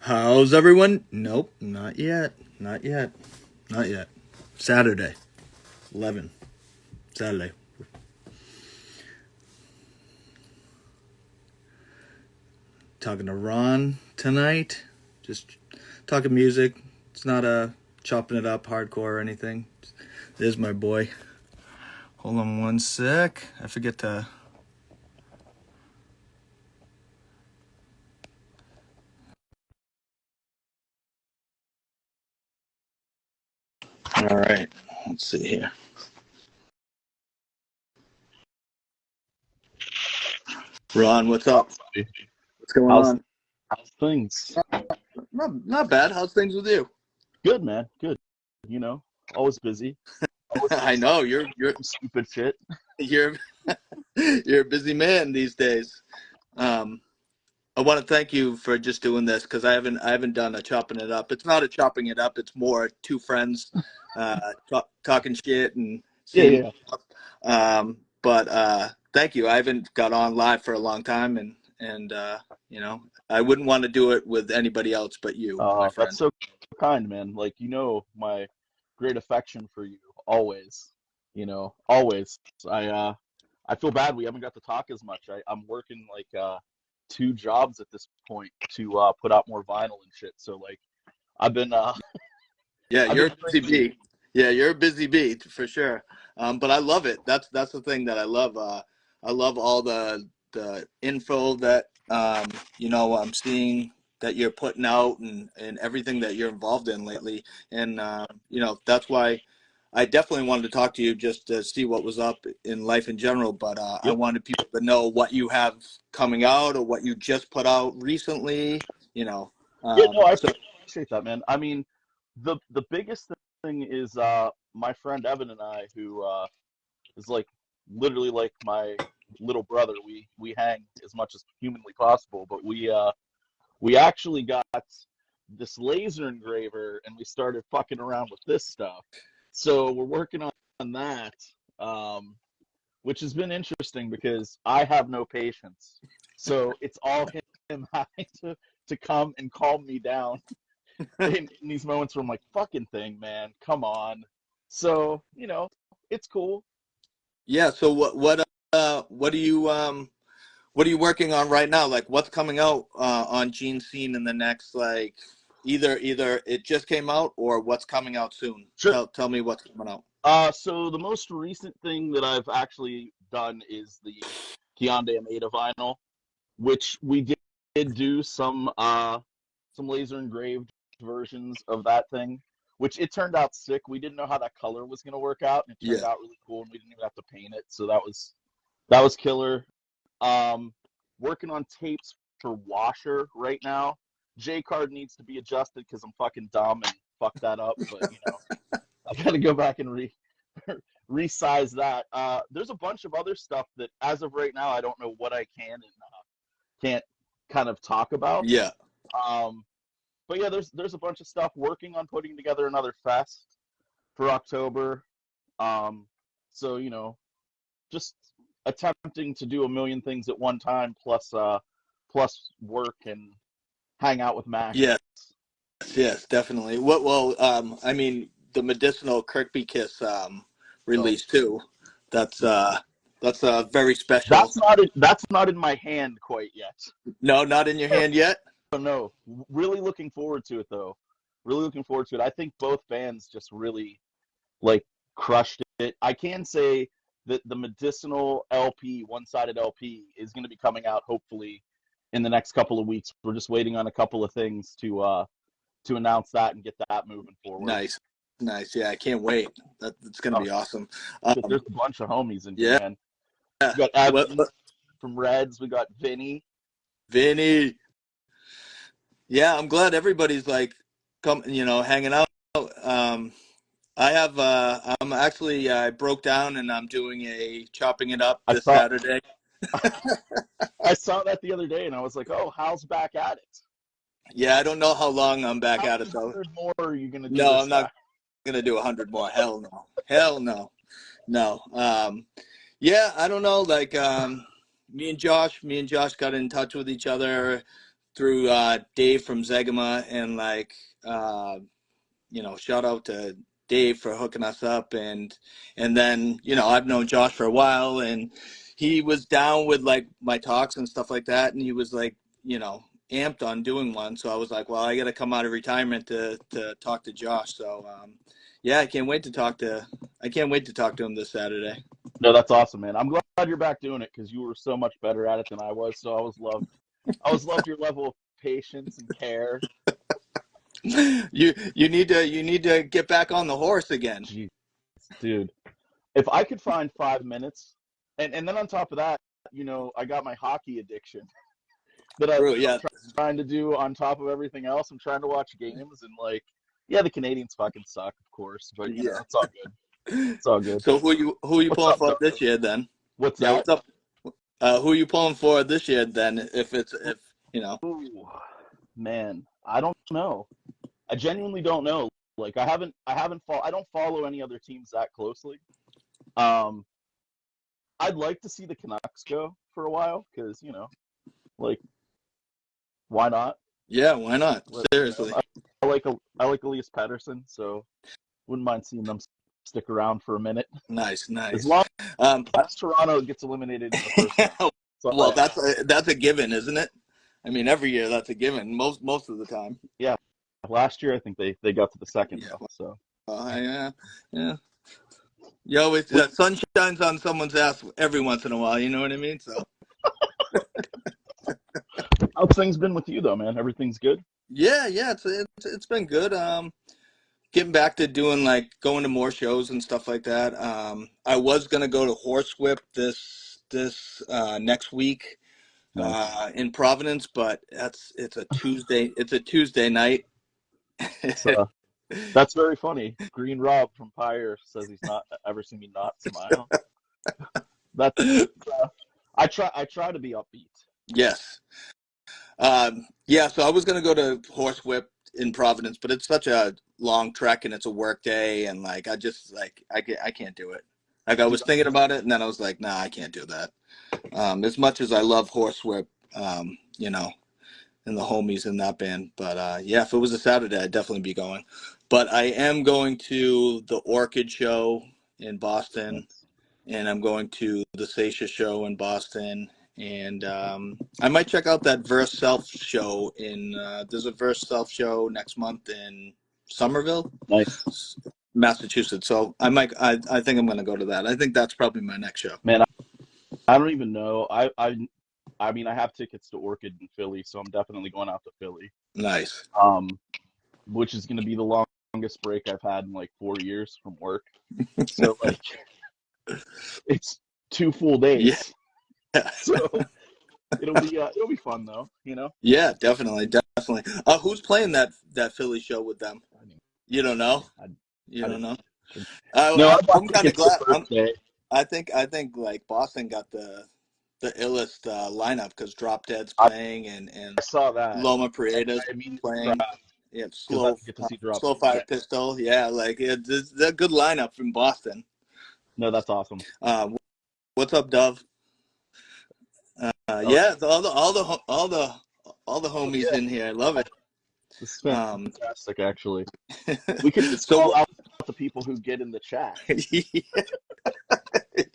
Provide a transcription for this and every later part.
How's everyone? Nope, not yet. Not yet. Not yet. Saturday, 11. Saturday. Talking to Ron tonight. Just talking music. It's not a chopping it up hardcore or anything. There's my boy. Hold on one sec. I forget to. All right. Let's see here. Ron, what's up? What's going How's on? how's things? Not bad. How's things with you? Good, man. Good. Always busy. Always doing I know you're some stupid shit. you're you're a busy man these days. Um, I want to thank you for just doing this because I haven't done a chopping it up. It's not a chopping it up. It's more two friends talking shit and Yeah, seeing. yeah. But thank you. I haven't got on live for a long time, and I wouldn't want to do it with anybody else but you, my That's friend. so kind, man. Like, my great affection for you always. Always. I feel bad we haven't got to talk as much. I'm working like two jobs at this point to put out more vinyl and shit. So like I've been Yeah, I've you're been a busy crazy. bee. Yeah, you're a busy bee for sure. But I love it. That's the thing that I love. I love all the info that I'm seeing that you're putting out and everything that you're involved in lately. And that's why I definitely wanted to talk to you just to see what was up in life in general. But I Yep. wanted people to know what you have coming out or what you just put out recently. You know, Yeah, no, I so appreciate that, man. I mean, the biggest thing is my friend Evan and I, who is like literally like my little brother. We hang as much as humanly possible, but we actually got this laser engraver and we started fucking around with this stuff. So we're working on that, um, which has been interesting because I have no patience. So it's all him having to come and calm me down in these moments where I'm like, fucking thing, man, come on. So, it's cool. yeah. So what are you working on right now? Like what's coming out on Gene Scene in the next like either it just came out or what's coming out soon. Sure. Tell me what's coming out. So the most recent thing that I've actually done is the Hyundai Ameda vinyl, which we did do some laser engraved versions of that thing, which it turned out sick. We didn't know how that color was going to work out, and it turned Yeah. out really cool, and we didn't even have to paint it, so that was killer. Um, Working on tapes for Washer right now. J card needs to be adjusted because I'm fucking dumb and fucked that up, but I got to go back and resize that. There's a bunch of other stuff that, as of right now, I don't know what I can and can't kind of talk about. Yeah. Um, but yeah, there's a bunch of stuff working on putting together another fest for October. Um, so just attempting to do a million things at one time, plus work and hang out with Max. Yes. Yes, definitely. I mean the medicinal Kirkby Kiss So release too. That's very special. that's not in my hand quite yet. No, not in your hand yet? No, really looking forward to it though. Really looking forward to it. I think both bands just really like crushed it. I can say that the medicinal LP, one-sided LP, is going to be coming out hopefully in the next couple of weeks. We're just waiting on a couple of things to announce that and get that moving forward. Nice. Nice. Yeah, I can't wait. That's going to Oh, be awesome. shit, there's a bunch of homies in here, Yeah. man. We got Evan What from Reds. We got Vinny. Vinny. Yeah, I'm glad everybody's like hanging out. Um, I'm actually I broke down and I'm doing a chopping it up I this saw Saturday. I saw that the other day, and I was like, "Oh, Hal's back at it." Yeah, I don't know how long I'm back How at many it though. hundred more are you gonna do No, this I'm not time? gonna do 100 more. Hell no. Hell no. No. Yeah, I don't know. Like me and Josh got in touch with each other through Dave from Zegama, and like shout out to Dave for hooking us up, and then I've known Josh for a while, and he was down with like my talks and stuff like that, and he was like amped on doing one, so I was like, well, I got to come out of retirement to talk to Josh. So yeah, I can't wait to talk to him this Saturday. No, that's awesome, man. I'm glad you're back doing it because you were so much better at it than I was. So I was loved your level of patience and care. You need to get back on the horse again. Jeez, dude. If I could find 5 minutes, and then on top of that, I got my hockey addiction True, that I'm yeah. trying to do on top of everything else. I'm trying to watch games and like, yeah, the Canadians fucking suck, of course, but Yeah. it's all good. It's all good. So who are you What's pulling up, for Doug? this year then? What's Yeah, that? what's up? Who are you pulling for this year then? If you know. Ooh, man, I don't know. I genuinely don't know. Like I don't follow any other teams that closely. Um, I'd like to see the Canucks go for a while because like why not? Yeah, why not? But, Seriously. I like Elias Pettersson, so wouldn't mind seeing them stick around for a minute. Nice, As nice. long Um, as Toronto gets eliminated in the first round. That's all well, I ask. that's a given, isn't it? I mean, every year that's a given. Most of the time. Yeah, last year I think they got to the second Yeah. though. So Yeah. Yeah. You always what, the sun shines on someone's ass every once in a while. You know what I mean? So how's things been with you though, man? Everything's good? yeah. It's been good. Getting back to doing like going to more shows and stuff like that. I was gonna go to Horsewhip this next week Nice. in Providence, but it's a Tuesday. It's a Tuesday night. So that's very funny. Green Rob from Pyre says he's not ever seen me not smile. That's I try to be upbeat. Yes. Yeah. So I was gonna go to Horsewhip in Providence, but it's such a long trek and it's a work day, and like I just like I can't do it. Like I Dude, was thinking about it, and then I was like, nah, I can't do that. As much as I love Horsewhip, and the homies in that band. But yeah, if it was a Saturday, I'd definitely be going. But I am going to the Orchid show in Boston, nice. and I'm going to the Seisha show in Boston, and I might check out that Verse Self show in. There's a Verse Self show next month in Somerville, Nice. Massachusetts. So I think I'm going to go to that. I think that's probably my next show. Man, I don't even know. I mean I have tickets to Orchid in Philly, so I'm definitely going out to Philly. Nice. Which is gonna be the longest break I've had in like 4 years from work. So like it's 2 full days. Yeah. So it'll be fun though. Yeah, definitely. Who's playing that Philly show with them? You don't know. I, You I don't didn't. know. No, I I'm bought kind of tickets the glad. first day. I think like Boston got the illest lineup because Drop Dead's I, playing and I saw that. Loma And Prieta's I immediately playing. grabbed Yeah, because I didn't get to see Drop slow Dead. fire pistol. Yeah, like it's a good lineup from Boston. No, that's awesome. What's up, Dove? Oh, Yeah, all the homies yeah. in here. I love it. This is Um, fantastic, actually. We could just so call out the people who get in the chat.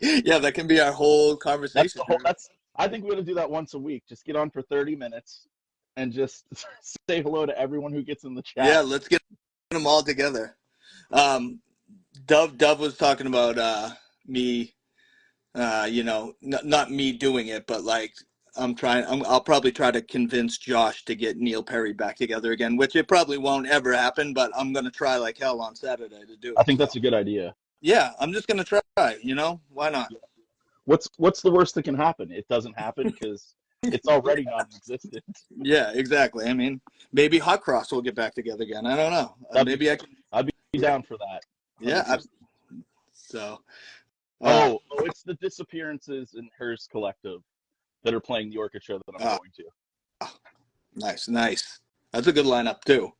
yeah, that can be our whole That's conversation. the whole. That's. I think we're gonna do that once a week. Just get on for 30 minutes and just say hello to everyone who gets in the Yeah, chat. let's get them all together. Um, Dove was talking about me, not me doing it, but like I'll probably try to convince Josh to get Neil Perry back together again, which it probably won't ever happen, but I'm gonna try like hell on Saturday to do I it. think So that's a good idea. yeah, I'm just gonna try. Why not? What's the worst that can happen? It doesn't happen because it's already non-existent. Yeah, exactly. I mean, maybe Hot Cross will get back together again. I don't know. That'd be Maybe I fun. can. I'd be down for that. Yeah. 100%. So. Uh, Oh, it's the Disappearances and Hers Collective that are playing the Orchid show that I'm uh, going to. nice. That's a good lineup too.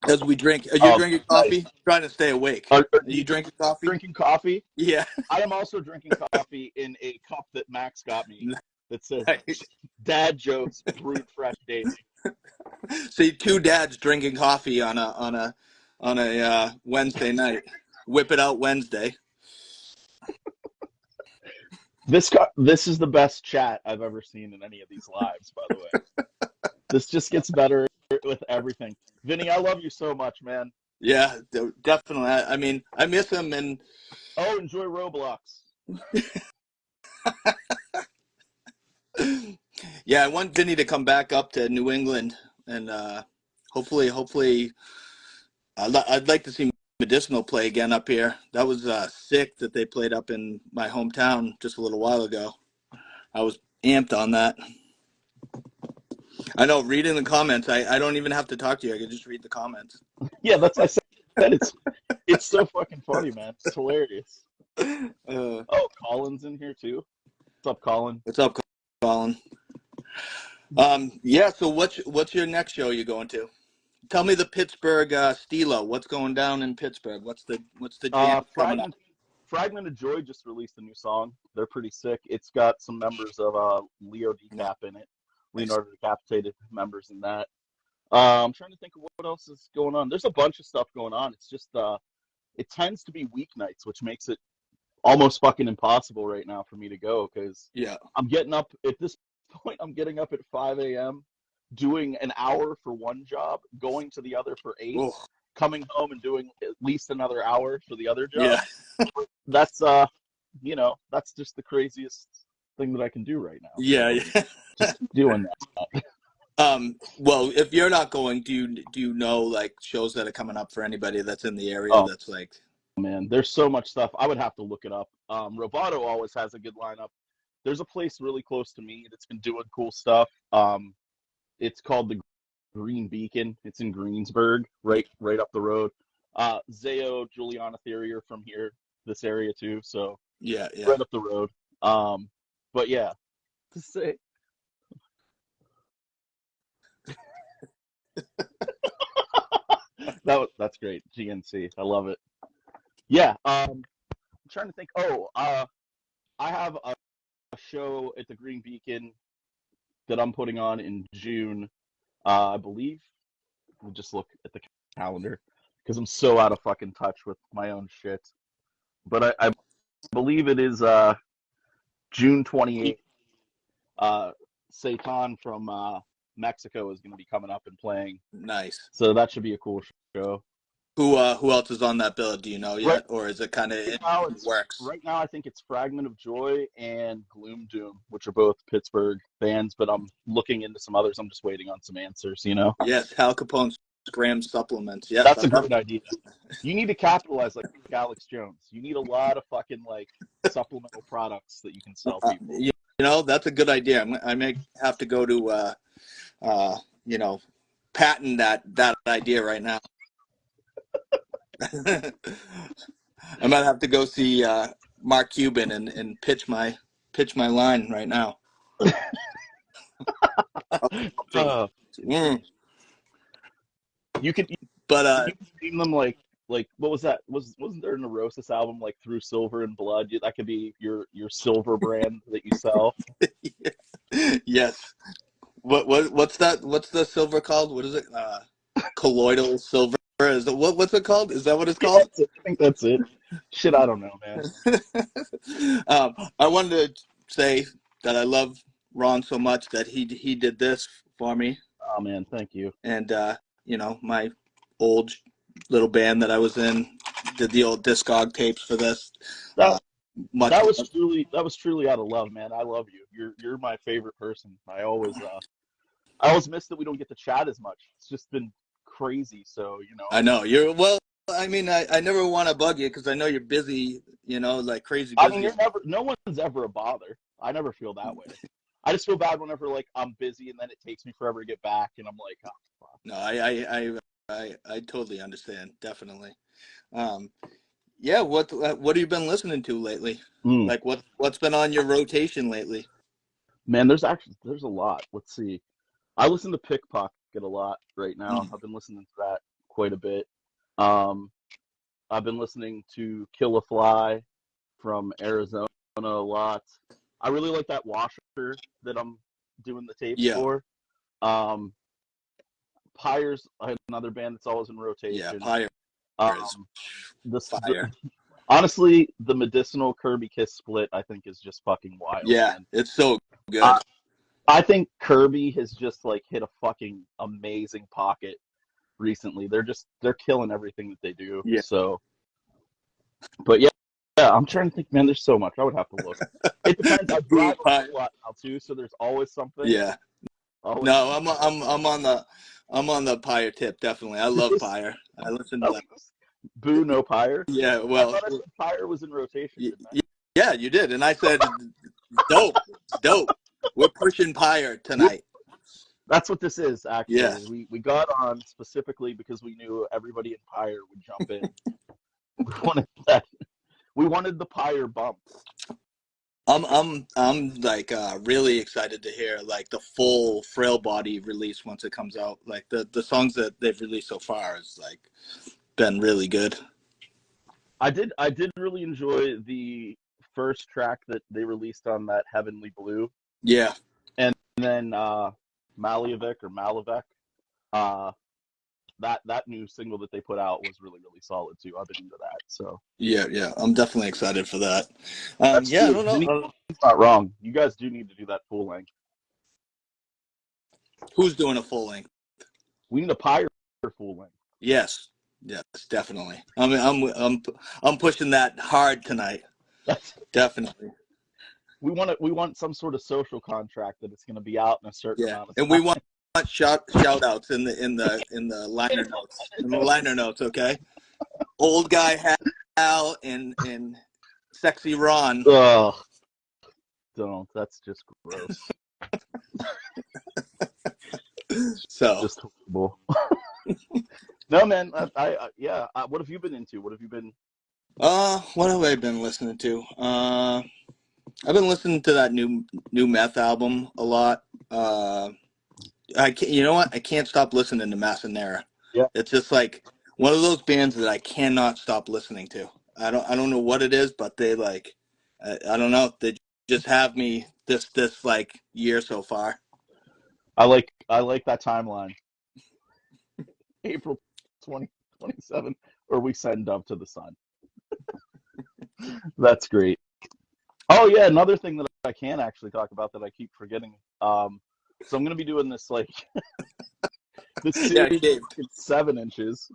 As we drink, are you drinking Nice. coffee? Trying to stay awake. Are Are you you drinking coffee? drinking coffee? Yeah. I am also drinking coffee in a cup that Max got me that says Right. "Dad jokes brewed fresh daily." See two dads drinking coffee on a Wednesday night. Whip it out Wednesday. This is the best chat I've ever seen in any of these lives. By the way, this just gets better with everything. Vinny, I love you so much, man. Yeah, definitely. I mean, I miss him, and Oh, enjoy Roblox. yeah, I want Vinny to come back up to New England, and hopefully, I'd like to see Medicinal play again up here. That was sick that they played up in my hometown just a little while ago. I was amped on that. I know, reading the comments, I don't even have to talk to you. I can just read the comments. Yeah, that's I said. It's so fucking funny, man. It's hilarious. Uh, Oh, Colin's in here too. What's up, Colin? what's up, Colin? Yeah. So what's your next show you're going to? Tell me the Pittsburgh Stilo. What's going down in Pittsburgh? What's the jam coming up? Fragment of Joy just released a new song. They're pretty sick. It's got some members of Leo DeCap in it. Nice. Leonardo Decapitated members in that. I'm trying to think of what else is going on. There's a bunch of stuff going on. It's just it tends to be weeknights, which makes it almost fucking impossible right now for me to go because Yeah. I'm getting up at this point. I'm getting up at 5 a.m. doing an hour for one job, going to the other for 8, Oh, coming home and doing at least another hour for the other job. yeah. That's that's just the craziest thing that I can do right now. Yeah. So Yeah. just doing that. Well, if you're not going, do you know like shows that are coming up for anybody that's in the area Oh that's like man, there's so much stuff. I would have to look it up. Roboto always has a good lineup. There's a place really close to me that's been doing cool stuff. It's called the Green Beacon. It's in Greensburg, right up the road. Zayo, Juliana Theory are from here, this area too, so yeah, yeah. right up the road. But yeah, to say that's great. GNC, I love it. Yeah, I'm trying to think. Oh, I have a show at the Green Beacon that I'm putting on in June. I believe. We'll just look at the calendar because I'm so out of fucking touch with my own shit. But I believe it is June 28th. Satan from Mexico is going to be coming up and playing, Nice. so that should be a cool show. Who else is on that bill? Do you know Right yet, or is it kind of in now, the works? right now I think it's Fragment of Joy and Gloom Doom, which are both Pittsburgh bands. But I'm looking into some others. I'm just waiting on some answers. Yes, Hal Capone's Graham supplements. Yes, That's a great idea. You need to capitalize like Alex Jones. You need a lot of fucking like supplemental products that you can sell people. that's a good idea. I may have to go to uh, you know, patent that idea right now. I might have to go see Mark Cuban and pitch my line right now. Uh, Mm. you could But you could name them like what was that? Wasn't there a Neurosis album like Through Silver and Blood? That could be your silver brand that you sell. yes. What's that? What's the silver called? What is it? Colloidal silver. Is it what's it called? Is that what it's Yeah, called? I think that's it. Shit, I don't know, man. I wanted to say that I love Ron so much that he did this for me, Oh man, thank you. and my old little band that I was in did the old Discog tapes for this. That Much that was truly out of love, man. I love you. You're my favorite person. I always miss that we don't get to chat as much. It's just been crazy. So I know you're well. I mean, I never want to bug you because I know you're busy. Like crazy I mean, busy. no one's ever a bother. I never feel that way. I just feel bad whenever like I'm busy and then it takes me forever to get back, and I'm like, oh fuck. No, I totally understand. Definitely. Um, yeah. What have you been listening to lately? Mm. Like what's been on your rotation lately? Man, there's a lot. Let's see. I listen to Pickpocket a lot right now. Mm. I've been listening to that quite a bit. Um, I've been listening to Kill a Fly from Arizona a lot. I really like that washer that I'm doing the tapes Yeah, for. Um, Pyre's another band that's always in yeah. rotation. Pyre is Um, the fire. honestly, the Medicinal Kirby Kiss split I think is just fucking wild, Yeah, man. it's so I good. I think Kirby has just like hit a fucking amazing pocket recently. They're killing everything that they do. Yeah. So, but yeah, I'm trying to think, man. There's so much. I would have to look. It depends. I Ooh, drive Pyre. a lot now too, so there's always something. Yeah. Always No, something going on. I'm on the Pyre tip, definitely. I Did love they Pyre. I listen to oh, that. Boo no Pyre? Yeah, I well, thought I said Pyre was in rotation, y- didn't I? y- yeah, you did. And I said, dope, dope. We're pushing Pyre Whoop. tonight. That's what this is, Yeah. actually. We got on specifically because we knew everybody in Pyre would jump in. We wanted that. We wanted the Pyre bump. I'm like really excited to hear like the full Frail Body release once it comes out. Like the songs that they've released so far is like been really good. I did really enjoy the first track that they released on that Heavenly Blue, Yeah. and then Malavik. Uh, that new single that they put out was really solid too. I've been into that, so Yeah, yeah. I'm definitely excited for that. that's Yeah, I true. don't know. Vinny's not wrong. You guys do need to do that full length. Who's doing a full length? We need a Pyre full length. Yes. Yes, definitely. I mean, I'm pushing that hard tonight. That's Definitely. we want some sort of social contract that it's going to be out in a certain Yeah. amount of And we time. want shout outs in the liner notes. In the liner notes, okay? Old guy Hal and sexy Ron. Ugh, don't. That's just gross. So, Just horrible. No, man. Yeah. What have you been into? What have you been? what have I been listening to? I've been listening to that new Meth album a lot. I can't, you know what? I can't stop listening to Massanera. Yeah. It's just like one of those bands that I cannot stop listening to. I don't know what it is, but they like I don't know. They just have me this like year so far. I like that timeline. April 2027, or we send Dove to the Sun. That's great. Oh yeah, another thing that I can actually talk about that I keep forgetting. So I'm gonna be doing this like this Yeah, series Dave. in 7 inches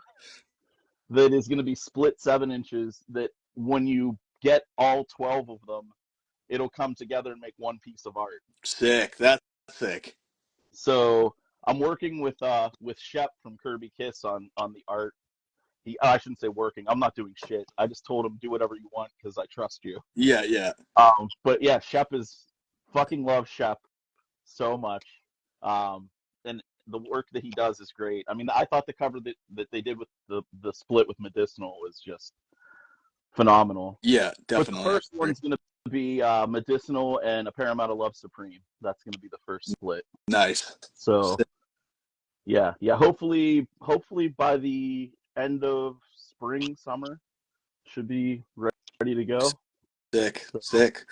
that is gonna be split 7 inches. That when you get all 12 of them, it'll come together and make one piece of art. Sick. That's sick. So I'm working with Shep from Kirby Kiss on the art. I shouldn't say working. I'm not doing shit. I just told him do whatever you want because I trust you. Yeah, yeah. But yeah, Shep is fucking love Shep so much. And the work that he does is great. I mean, I thought the cover that they did with the split with Medicinal was just phenomenal. Yeah, But the definitely. I first agree. one's gonna be Medicinal and A Paramount of Love Supreme. That's gonna be the first split. Nice. So yeah. Hopefully by the end of spring, summer, should be ready to go. Sick, So, sick.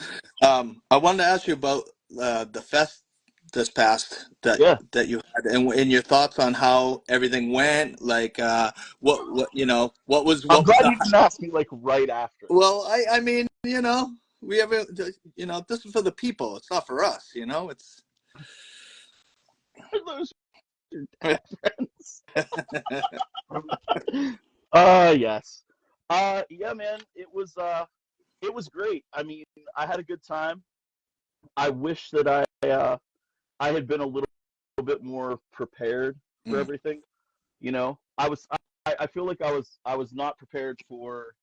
I wanted to ask you about the fest this past yeah, that you had, and your thoughts on how everything went. Like, what I'm what was glad the you didn't ask me like right after. well? I mean, we haven't. This is for the people. It's not for us. It's Those are friends. Yes. Yeah, man. It was great. I mean, I had a good time. I wish that I had been a little bit more prepared for Mm, everything. I feel like I was not prepared for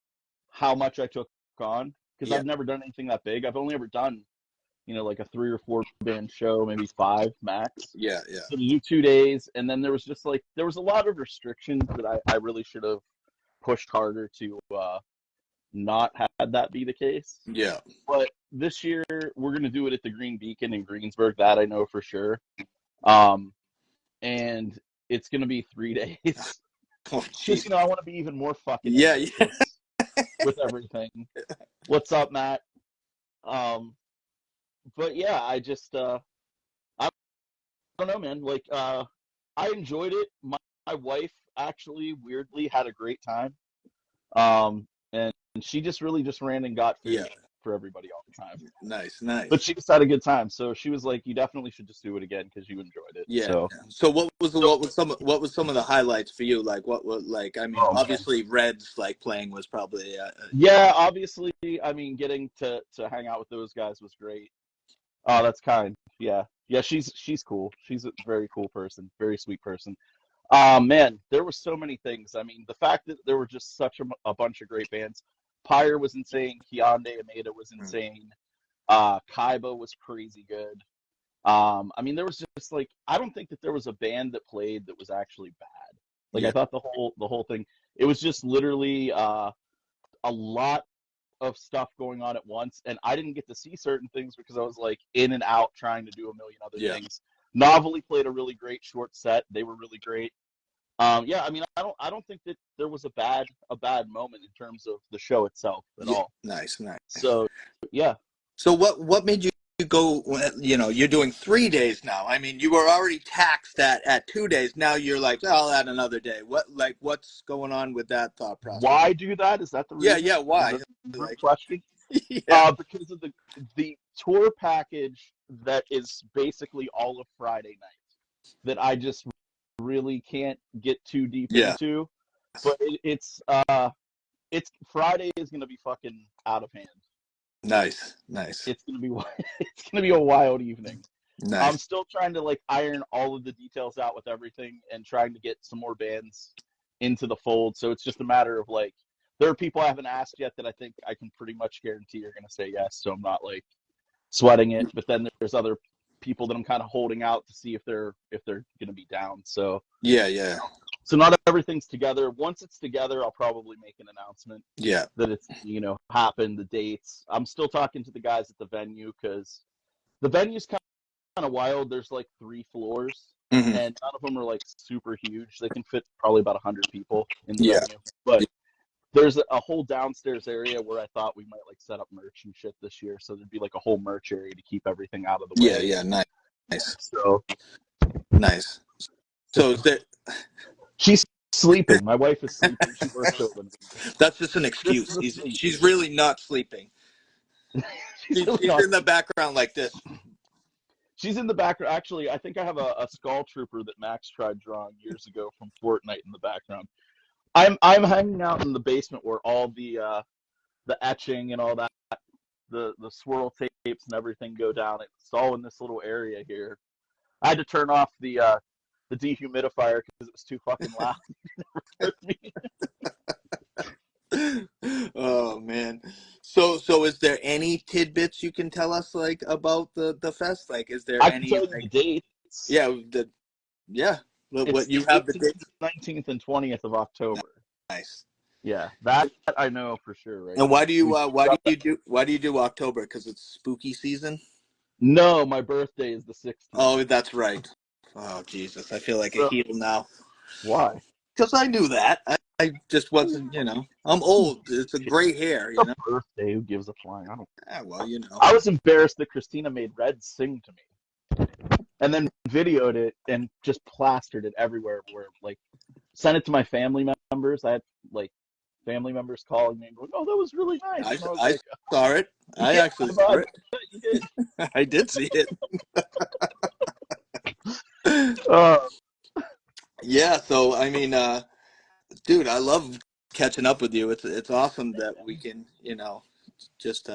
how much I took on because yeah, I've never done anything that big. I've only ever done, like a 3 or 4 band show, maybe five max. yeah, yeah, So to do 2 days, and then there was just like there was a lot of restrictions that I really should have pushed harder to not had that be the case. yeah. But this year we're gonna do it at the Green Beacon in Greensburg. That I know for sure. Um, and it's gonna be 3 days. Oh, Because jeez. I want to be even more fucking Yeah, yeah. ambitious with everything. What's up, Matt? Um, but yeah, I don't know, man. Like, I enjoyed it. My wife actually weirdly had a great time. And she just really just ran and got Yeah. food for everybody all the time. Nice, But nice. she just had a good time. So she was like, "You definitely should just do it again because you enjoyed it." Yeah. So, So so what was some of the highlights for you? Like what was like I mean oh man, obviously Reds like playing was probably yeah. Obviously, I mean, getting to hang out with those guys was great. Oh, that's kind. Yeah, yeah. She's cool. She's a very cool person, very sweet person. Man, there were so many things. I mean, the fact that there were just such a bunch of great bands. Pyre was insane. Hyundai Ameda was insane. Kaiba was crazy good. I mean, there was just like I don't think that there was a band that played that was actually bad. Like I yeah. thought the whole thing, it was just literally a lot of stuff going on at once, and I didn't get to see certain things because I was like in and out trying to do a million other Yeah. things. Novelty played a really great short set. They were really great. Yeah, I mean, I don't think that there was a bad moment in terms of the show itself at Yeah. all. Nice, nice. So yeah, So what made you go, you know, you're doing 3 days now. I mean, you were already taxed at 2 days. Now you're like, oh, I'll add another day. What's going on with that thought process? why do that? Is that the Yeah, reason? yeah, Is why? that the root Like question? yeah. Because of the tour package that is basically all of Friday night that I just really can't get too deep Yeah. into. But it's Friday is gonna be fucking out of hand. Nice. Nice. It's gonna be it's gonna be a wild evening. I'm Nice. still trying to like iron all of the details out with everything and trying to get some more bands into the fold. So it's just a matter of like there are people I haven't asked yet that I think I can pretty much guarantee are gonna say yes. So I'm not like sweating it. But then there's other people that I'm kind of holding out to see if they're gonna be down. Yeah, yeah. So not everything's together. Once it's together, I'll probably make an announcement Yeah. that it's happened, the dates. I'm still talking to the guys at the venue because the venue's kind of wild. There's like 3 floors, Hmm. and none of them are like super huge. They can fit probably about 100 people in the Yeah. venue, but there's a whole downstairs area where I thought we might like set up merch and shit this year. So there'd be like a whole merch area to keep everything out of the Yeah, way. yeah. Nice. Nice. So Nice. So is there she's sleeping. My wife is sleeping. She works over me. that's just an This is excuse. a sleep. She's really not sleeping. She's really She's not. in the background like this. She's in the background. Actually, I think I have a skull trooper that Max tried drawing years ago from Fortnite in the background. I'm hanging out in the basement where all the etching and all that, the swirl tapes and everything go down. It's all in this little area here. I had to turn off the dehumidifier because it was too fucking loud for me. Oh man. So is there any tidbits you can tell us like about the fest? Like is there I can any tell you the like dates. yeah, yeah. It's What the you have the 18th, dates? 19th, and 20th of October. Nice. Yeah, that I know for sure right And now. We've got that. why do you do October? Because it's spooky season? No, my birthday is the 16th. Oh, that's right. Oh Jesus, I feel like a So heel now. why? Because I knew that. I just wasn't, you know. I'm old. It's a gray hair, you A know. birthday, who gives a flying? I don't. Ah, well, you know. I was embarrassed that Christina made Red sing to me, and then videoed it and just plastered it everywhere. Where like sent it to my family members. I had like family members calling me and going, "Oh, that was really nice," and I was I like, saw it. I "Yeah, actually saw bud, it. you did." I did see it. Uh, Yeah, so I mean, dude, I love catching up with you. It's awesome that we can, you know, just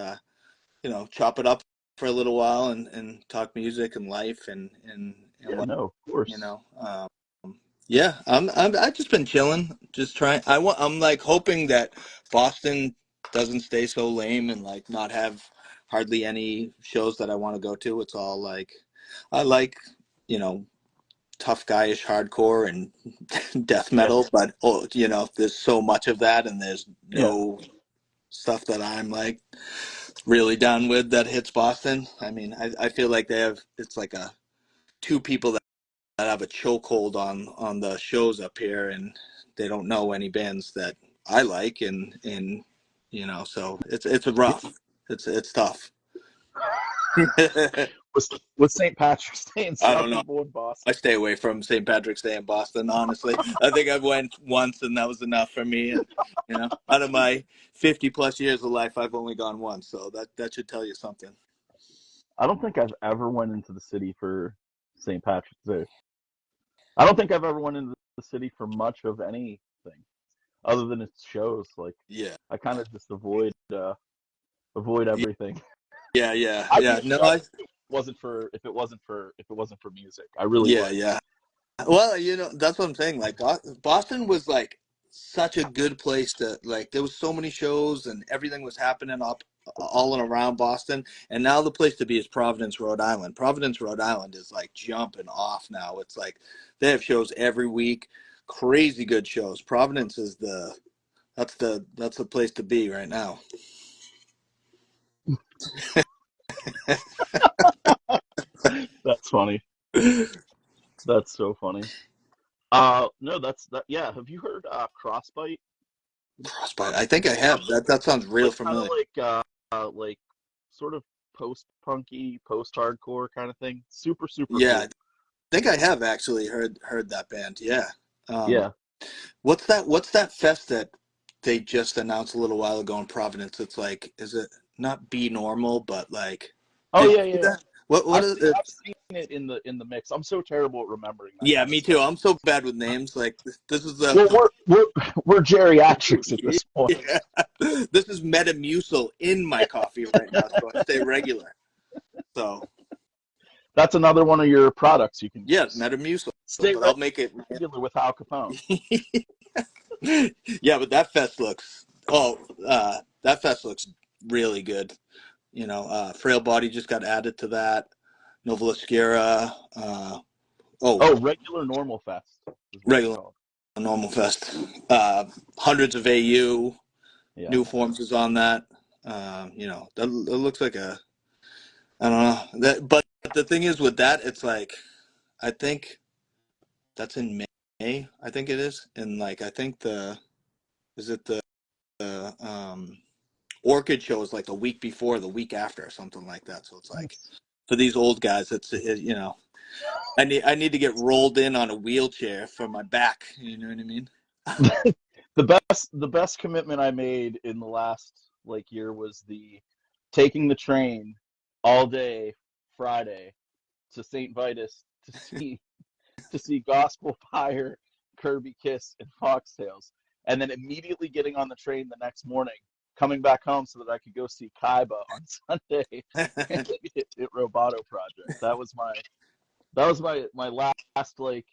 you know, chop it up for a little while and talk music and life and yeah, what, no, of you course. know. Yeah, I've just been chilling, just trying. I'm like hoping that Boston doesn't stay so lame and like not have hardly any shows that I want to go to. It's all like I like, you know, tough guyish hardcore and death Yeah, metal, but oh, you know, there's so much of that, and there's yeah, no stuff that I'm like really down with that hits Boston. I mean, I feel like they have it's like a two people that have a chokehold on the shows up here, and they don't know any bands that I like, and you know, so it's yeah. rough. It's tough. with St. Patrick's Day in I South don't know. people in I Boston. stay away from St. Patrick's Day in Boston, honestly. I think I went once and that was enough for me. And, out of my 50 plus years of life, I've only gone once. So that should tell you something. I don't think I've ever went into the city for St. Patrick's Day. I don't think I've ever went into the city for much of anything other than its shows. Like Yeah. I kind of just avoid everything. Yeah. Yeah. I'd be Yeah. a No, show if it wasn't for music. I really yeah. would. Yeah. Well, that's what I'm saying. Like Boston was like such a good place to like. There was so many shows and everything was happening up all and around Boston. And now the place to be is Providence, Rhode Island. Providence, Rhode Island is like jumping off now. It's like they have shows every week, crazy good shows. Providence is that's the place to be right now. That's funny. That's so funny. No, that's that. Yeah, have you heard Crossbite Crossbite. I think I have. That sounds real like kind of familiar. like sort of post punky, post hardcore kind of thing. Super super Yeah, I cool. think I have actually heard that band. Yeah. Um, Yeah. what's that fest that they just announced a little while ago in Providence? It's like, is it not Be Normal, but like, Oh did yeah, you see yeah, yeah. that? What is it? I've seen it in the mix. I'm so terrible at remembering that Yeah, kind of me too. stuff. I'm so bad with names. Like this is the Well, we're geriatrics at this point. yeah, this is Metamucil in my coffee right now, so I stay regular. So That's another one of your products you can yeah, use. Metamucil, Stay but I'll make it. regular with Hal Capone. Yeah, but that fest looks really good. Frail Body just got added to that. Nova Lascara. Oh, Oh, regular normal fest is what it's regular called. Normal Fest. Hundreds of AU. Yeah. New Forms is on that. That looks like I don't know. But the thing is with that, it's like, I think that's in May. I think it is. And like, I think is it the Orchid show is like the week before, the week after, or something like that. So it's like, Nice. for these old guys, I need to get rolled in on a wheelchair for my back. You know what I mean? The best commitment I made in the last like year was the taking the train all day Friday to St. Vitus to see Gospel Fire, Kirby Kiss, and Foxtails, and then immediately getting on the train the next morning, coming back home so that I could go see Kaiba on Sunday and hit Roboto Project. That was my last like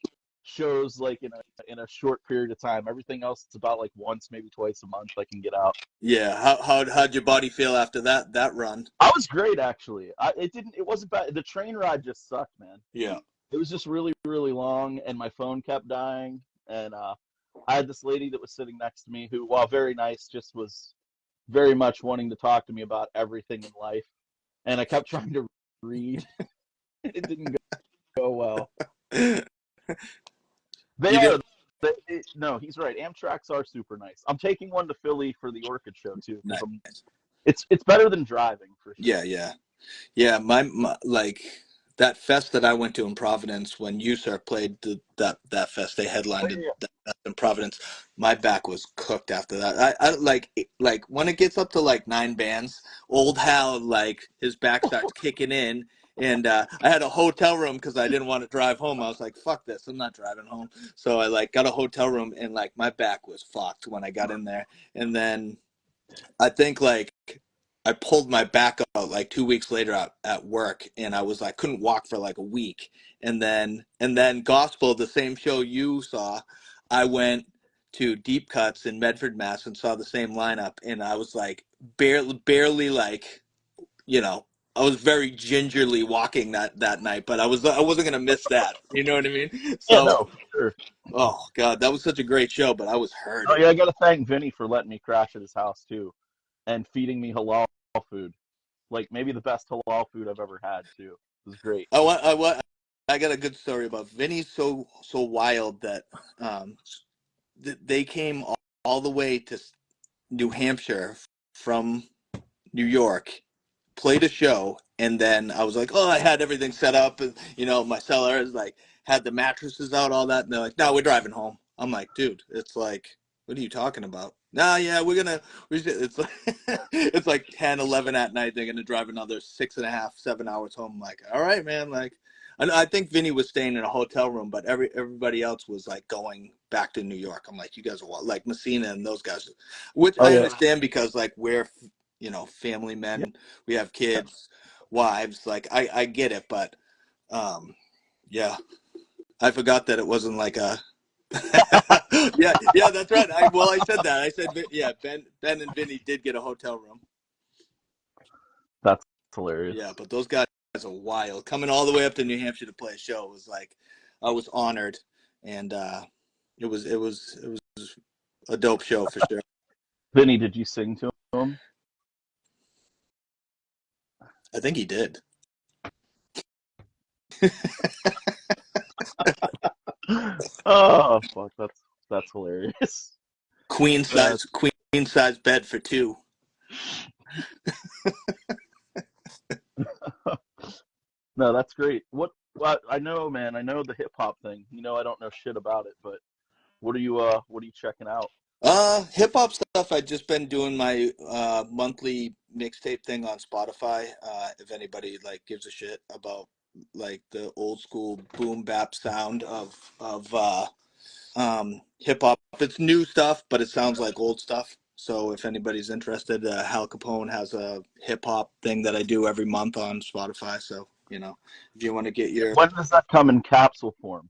shows like in a short period of time. Everything else it's about like once maybe twice a month I can get out. Yeah. How'd your body feel after that run? I was great actually. It wasn't bad. The train ride just sucked, man. Yeah. It was just really really long, and my phone kept dying. And I had this lady that was sitting next to me who, while very nice, just was very much wanting to talk to me about everything in life. And I kept trying to read. It didn't go well. They You are. get No, he's right. Amtrak's are super nice. I'm taking one to Philly for the Orchid show too because nice. it's better than driving for sure. Yeah, yeah. Yeah, my like that fest that I went to in Providence when USER played that fest, they Oh, headlined it yeah. that fest in Providence. My back was cooked after that. I like when it gets up to like nine bands, old Hal like his back starts kicking in, and I had a hotel room because I didn't want to drive home. I was like, fuck this, I'm not driving home. So I like got a hotel room and like my back was fucked when I got in there, and then I think like I pulled my back out like 2 weeks later at work, and I was like couldn't walk for like a week, and then Gospel, the same show you saw, I went to Deep Cuts in Medford, Mass, and saw the same lineup, and I was like barely like you know I was very gingerly walking that night, but I wasn't gonna miss that. You know what I mean? Yeah, So no, for sure. oh god, that was such a great show, but I was Oh hurting. yeah, I got to thank Vinny for letting me crash at his house too, and feeding me halal food. Like maybe the best halal food I've ever had too. It was great. I got a good story about Vinny's so wild that um, they came all the way to New Hampshire from New York, played a show, And then I was like, oh, I had everything set up, and my seller is like had the mattresses out, all that, and they're like, no, we're driving home. I'm like, dude, it's like, what are you talking about? Nah, yeah, it's like it's like 10, 11 at night. They're gonna drive another 6.5, 7 hours home. I'm like, all right, man. Like, I think Vinny was staying in a hotel room, but everybody else was like going back to New York. I'm like, you guys are like Messina and those guys, which Oh I yeah. understand because like we're family Yeah. men, we have kids, wives. Like I get it, but um, yeah, I forgot that it wasn't like a yeah, that's right. I said that. I said, yeah, Ben and Vinny did get a hotel room. That's hilarious. Yeah, but those guys are wild. Coming all the way up to New Hampshire to play a show was like, I was honored, and it was a dope show for sure. Vinny, did you sing to him? I think he did. Oh fuck, that's hilarious. Queen That's size queen size bed for two. no, that's great. What I know, man, I know the hip hop thing. I don't know shit about it, but what are you checking out? Hip hop stuff. I've just been doing my monthly mixtape thing on Spotify. If anybody like gives a shit about like the old school boom bap sound of hip hop, it's new stuff, but it sounds like old stuff. So if anybody's interested, Hal Capone has a hip hop thing that I do every month on Spotify. So if you want to get your When does that come in capsule form?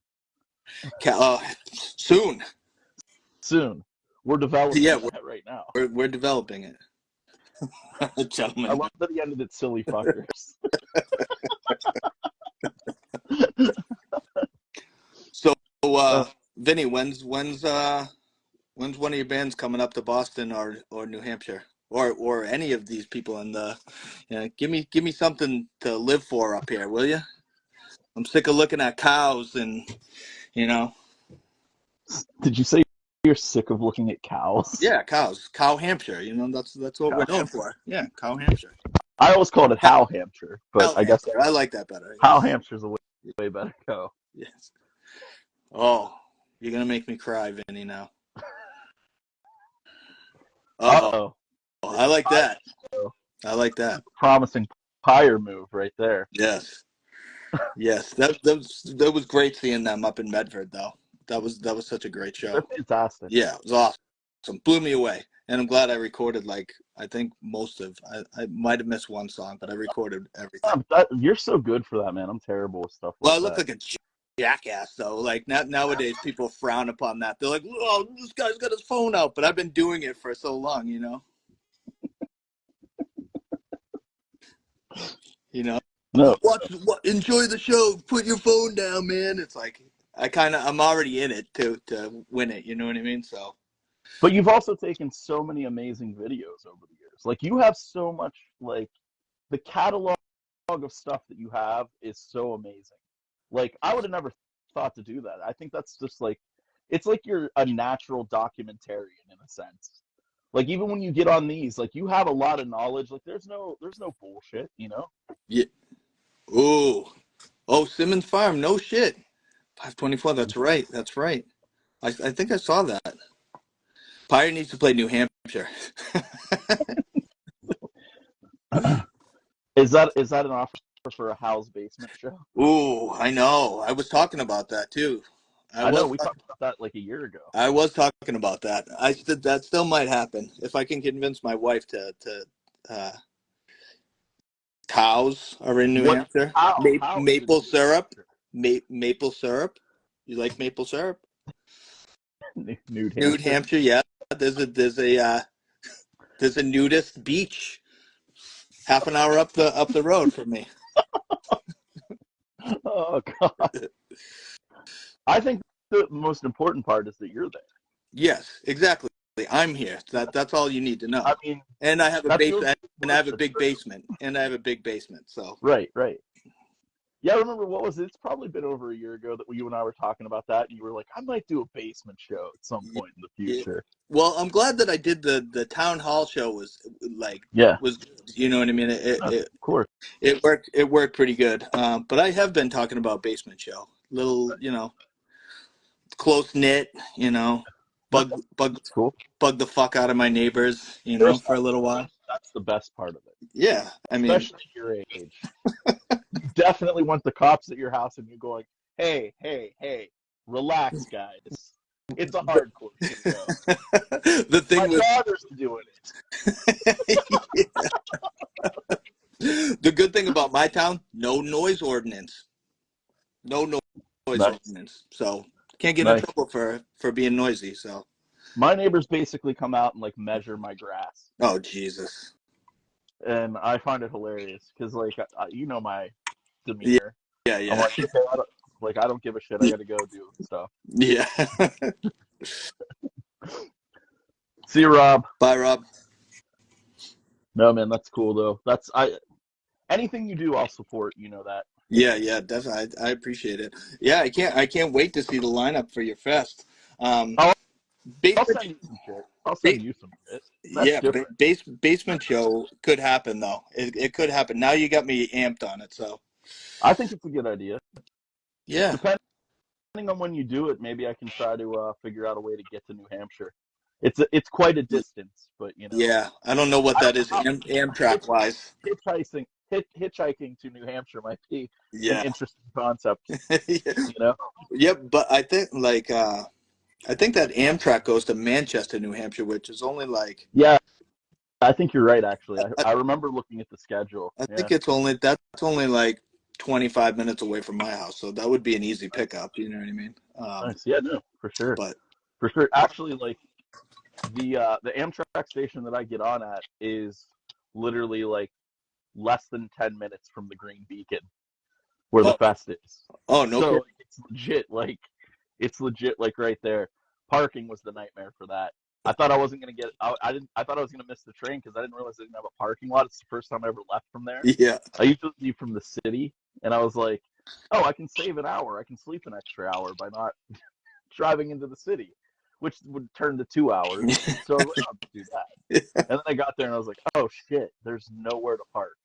soon, Soon. We're yeah, developing that right now. we're developing it, I gentlemen. love that he ended it silly fuckers. So, uh, Vinny, when's one of your bands coming up to Boston or New Hampshire or any of these people in the, give me something to live for up here, will you? I'm sick of looking at cows and you know, did you say you're sick of looking at cows? yeah, cows, Cow Hampshire. That's what we're Cow known Hampshire. for. Yeah, Cow Hampshire, I always called it Hal Hampshire, but Hell I guess Hampshire. I like that better. Hal Hampshire's a way better go. Yes. Oh, you're gonna make me cry, Vinny. Now. Uh Uh oh. oh. I like that. I like This is that. a promising pyre move right there. Yes. Yes, that was great seeing them up in Medford, though. That was such a great They're show. fantastic. Yeah, it was awesome. Blew me away, and I'm glad I recorded like I think most of. I might have missed one song, but I recorded everything. You're so good for that, man. I'm terrible with stuff Well, like I look that. like a jackass though. Like nowadays, people frown upon that. They're like, "Oh, this guy's got his phone out," but I've been doing it for so long, you know. You know, No, enjoy the show. Put your phone down, man. It's like I'm already in it to win it. You know what I mean? So. but you've also taken so many amazing videos over the years. Like you have so much, like the catalog of stuff that you have is so amazing. Like I would have never thought to do that. I think that's just like it's like you're a natural documentarian in a sense. Like even when you get on these, like you have a lot of knowledge. Like there's no bullshit. Yeah. Ooh. Oh, Simmons Farm. No shit. 524. That's right. That's right. I think I saw that. Pyre needs to play New Hampshire. Is that an offer for a Hal's Basement show? Ooh, I know. I was talking about that too. I I know was we talked about that like a year ago. I was talking about that. That still might happen if I can convince my wife to uh, cows are in New What? Hampshire. How is it in Maple New syrup. Hampshire? Maple syrup. You like maple syrup? New Nude Hampshire. Hampshire. Yeah. There's a nudist beach half an hour up the road from me. Oh God. I think the most important part is that you're there. Yes, exactly. I'm here. That's all you need to know. I mean, And I have a that feels basement. like And I have worth a the big trip. basement. And I have a big basement. So Right, right. Yeah, I remember what was it? It's probably been over a year ago that you and I were talking about that, and you were like, "I might do a basement show at some Yeah. point in the Yeah. future." Well, I'm glad that I did the town hall show was like Yeah, was you know what I mean. of course. It worked pretty good. But I have been talking about basement show, little close knit, No, bug bug that's cool. bug the fuck out of my neighbors, There's for a little while. That's the best part of it, Yeah, I mean, especially at your age. You definitely want the cops at your house, and you're going, "Hey, hey, hey, relax, guys. It's a the, hardcore show. the My thing with daughter's doing it." the good thing about my town, no noise ordinance, no noise Nice, ordinance, so can't get in nice. trouble for being noisy. So, My neighbors basically come out and like measure my grass, oh Jesus, and I find it hilarious because like my yeah, demeanor. yeah, I'm yeah, like, okay, I don't give a shit. I got to go do stuff. yeah. See you, Rob. Bye, Rob. No, man, that's cool though. That's I anything you do, I'll support. You know that. Yeah, yeah, definitely. I appreciate it. Yeah, I can't wait to see the lineup for your fest. Um, I'll, I'll basement, send you some shit. I'll ba- send you some shit. That's yeah, different. basement show could happen though. It could happen. Now you got me amped on it. So I think it's a good idea. yeah, Depending on when you do it, maybe I can try to figure out a way to get to New Hampshire. It's quite a distance, but yeah. I don't know what I don't that know is how Amtrak hitch, wise. hitchhiking to New Hampshire might be an Yeah, interesting concept. yeah, You know? yeah. But I think that Amtrak goes to Manchester, New Hampshire, which is only like Yeah, I think you're right. Actually, I remember looking at the schedule. I Yeah, think that's only like 25 minutes away from my house, so that would be an easy pickup. You know what I mean? nice. Yeah, no, for sure, But for sure. Actually, like the Amtrak station that I get on at is literally like less than 10 minutes from the Green Beacon where the oh, fest is. oh, no So kidding. like, it's legit like right there. Parking was the nightmare for that. I thought I wasn't gonna get. I didn't. I thought I was gonna miss the train because I didn't realize they didn't have a parking lot. It's the first time I ever left from there. Yeah, I usually leave from the city, and I was like, oh, I can save an hour. I can sleep an extra hour by not driving into the city, which would turn to 2 hours. So I was like, I'll do that. And then I got there and I was like, oh shit, there's nowhere to park.